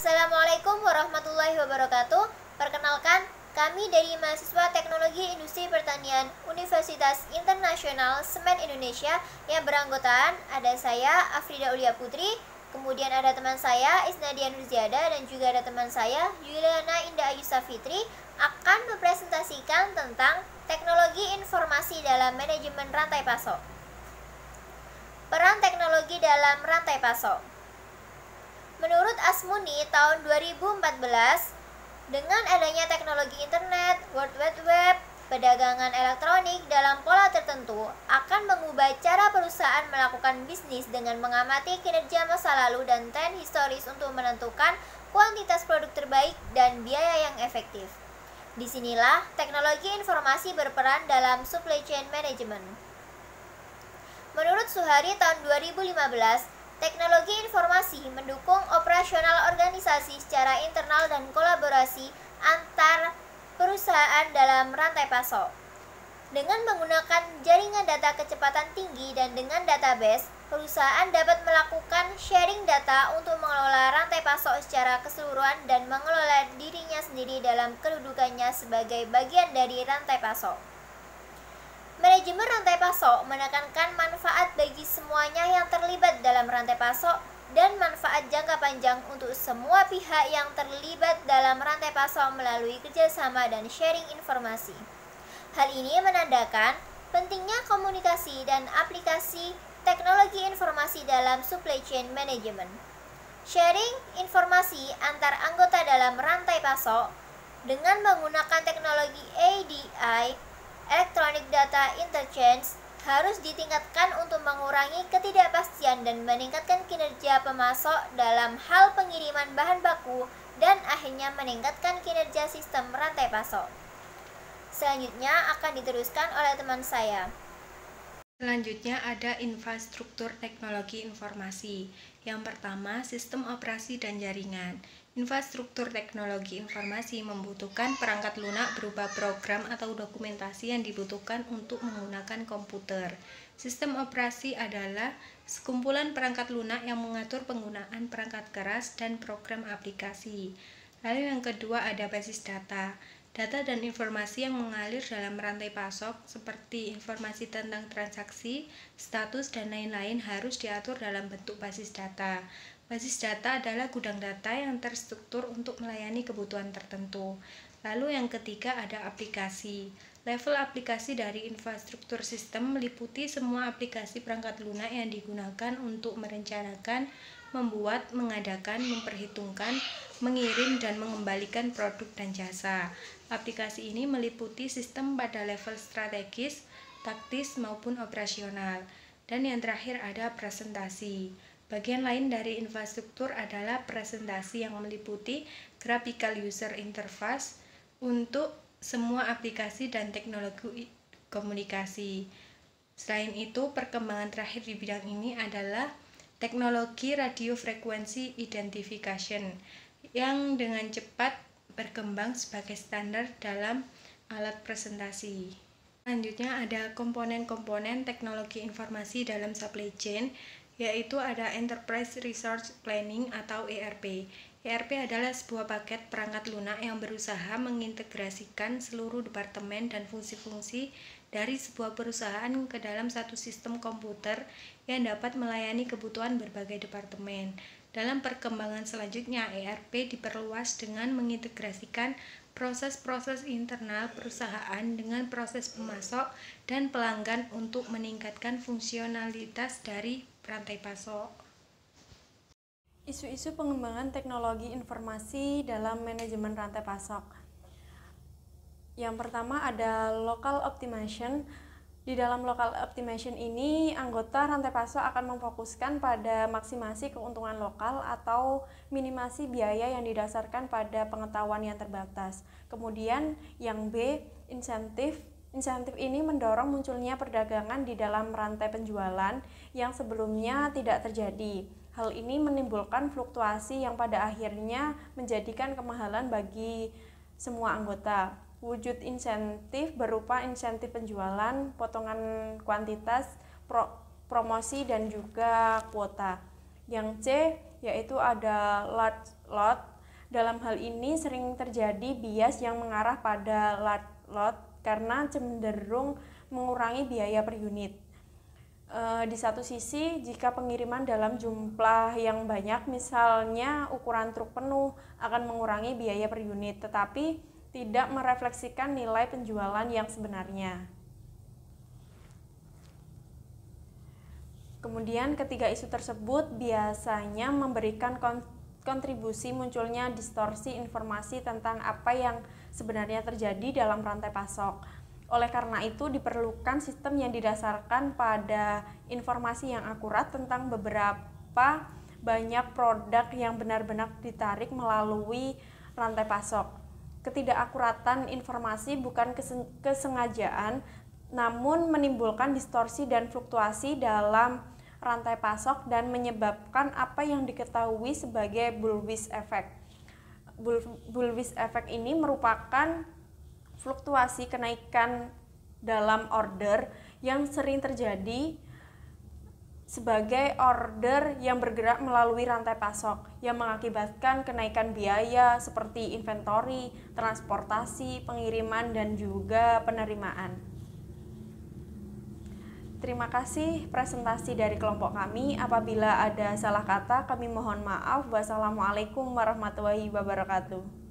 Assalamualaikum warahmatullahi wabarakatuh. Perkenalkan, kami dari mahasiswa Teknologi Industri Pertanian Universitas Internasional Semen Indonesia yang beranggotaan ada saya Afrida Ulia Putri, kemudian ada teman saya Isnadia Nurziada dan juga ada teman saya Yuliana Indah Ayusa Fitri akan mempresentasikan tentang teknologi informasi dalam manajemen rantai pasok. Peran teknologi dalam rantai pasok. Menurut Asmuni tahun 2014, dengan adanya teknologi internet, World Wide Web, perdagangan elektronik dalam pola tertentu akan mengubah cara perusahaan melakukan bisnis dengan mengamati kinerja masa lalu dan tren historis untuk menentukan kuantitas produk terbaik dan biaya yang efektif. Disinilah teknologi informasi berperan dalam supply chain management. Menurut Suhari tahun 2015, teknologi informasi mendukung operasional organisasi secara internal dan kolaborasi antar perusahaan dalam rantai pasok. Dengan menggunakan jaringan data kecepatan tinggi dan dengan database, perusahaan dapat melakukan sharing data untuk mengelola rantai pasok secara keseluruhan dan mengelola dirinya sendiri dalam kedudukannya sebagai bagian dari rantai pasok. Manajemen rantai pasok menekankan manfaat bagi semuanya yang terlibat dalam rantai pasok dan manfaat jangka panjang untuk semua pihak yang terlibat dalam rantai pasok melalui kerjasama dan sharing informasi. Hal ini menandakan pentingnya komunikasi dan aplikasi teknologi informasi dalam supply chain management. Sharing informasi antar anggota dalam rantai pasok dengan menggunakan teknologi ADI Electronic Data Interchange harus ditingkatkan untuk mengurangi ketidakpastian dan meningkatkan kinerja pemasok dalam hal pengiriman bahan baku dan akhirnya meningkatkan kinerja sistem rantai pasok. Selanjutnya akan diteruskan oleh teman saya. Selanjutnya ada infrastruktur teknologi informasi. Yang pertama, sistem operasi dan jaringan. Infrastruktur teknologi informasi membutuhkan perangkat lunak berupa program atau dokumentasi yang dibutuhkan untuk menggunakan komputer. Sistem operasi adalah sekumpulan perangkat lunak yang mengatur penggunaan perangkat keras dan program aplikasi. Lalu yang kedua ada basis data. Data dan informasi yang mengalir dalam rantai pasok seperti informasi tentang transaksi, status, dan lain-lain harus diatur dalam bentuk basis data. Basis data adalah gudang data yang terstruktur untuk melayani kebutuhan tertentu. Lalu yang ketiga ada aplikasi. Level aplikasi dari infrastruktur sistem meliputi semua aplikasi perangkat lunak yang digunakan untuk merencanakan, membuat, mengadakan, memperhitungkan, mengirim, dan mengembalikan produk dan jasa. Aplikasi ini meliputi sistem pada level strategis, taktis, maupun operasional. Dan yang terakhir ada presentasi. Bagian lain dari infrastruktur adalah presentasi yang meliputi graphical user interface untuk semua aplikasi dan teknologi komunikasi. Selain itu, perkembangan terakhir di bidang ini adalah teknologi radio frequency identification yang dengan cepat berkembang sebagai standar dalam alat presentasi. Selanjutnya ada komponen-komponen teknologi informasi dalam supply chain, yaitu ada Enterprise Resource Planning atau ERP. ERP adalah sebuah paket perangkat lunak yang berusaha mengintegrasikan seluruh departemen dan fungsi-fungsi dari sebuah perusahaan ke dalam satu sistem komputer yang dapat melayani kebutuhan berbagai departemen. Dalam perkembangan selanjutnya, ERP diperluas dengan mengintegrasikan proses-proses internal perusahaan dengan proses pemasok dan pelanggan untuk meningkatkan fungsionalitas dari rantai pasok. Isu-isu pengembangan teknologi informasi dalam manajemen rantai pasok. Yang pertama ada local optimization. Di dalam local optimization ini, anggota rantai pasok akan memfokuskan pada maksimasi keuntungan lokal atau minimasi biaya yang didasarkan pada pengetahuan yang terbatas. Kemudian yang B, insentif. Insentif ini mendorong munculnya perdagangan di dalam rantai penjualan yang sebelumnya tidak terjadi. Hal ini menimbulkan fluktuasi yang pada akhirnya menjadikan kemahalan bagi semua anggota. Wujud insentif berupa insentif penjualan, potongan kuantitas, promosi, dan juga kuota. Yang C, yaitu ada large lot. Dalam hal ini sering terjadi bias yang mengarah pada large lot karena cenderung mengurangi biaya per unit. Di satu sisi, jika pengiriman dalam jumlah yang banyak, misalnya ukuran truk penuh, akan mengurangi biaya per unit, tetapi tidak merefleksikan nilai penjualan yang sebenarnya. Kemudian ketiga isu tersebut biasanya memberikan kontribusi munculnya distorsi informasi tentang apa yang sebenarnya terjadi dalam rantai pasok. Oleh karena itu diperlukan sistem yang didasarkan pada informasi yang akurat tentang beberapa banyak produk yang benar-benar ditarik melalui rantai pasok. Ketidakakuratan informasi bukan kesengajaan, namun menimbulkan distorsi dan fluktuasi dalam rantai pasok dan menyebabkan apa yang diketahui sebagai bullwhip effect. Bullwhip effect ini merupakan fluktuasi kenaikan dalam order yang sering terjadi sebagai order yang bergerak melalui rantai pasok yang mengakibatkan kenaikan biaya seperti inventory, transportasi, pengiriman, dan juga penerimaan. Terima kasih presentasi dari kelompok kami. Apabila ada salah kata, kami mohon maaf. Wassalamualaikum warahmatullahi wabarakatuh.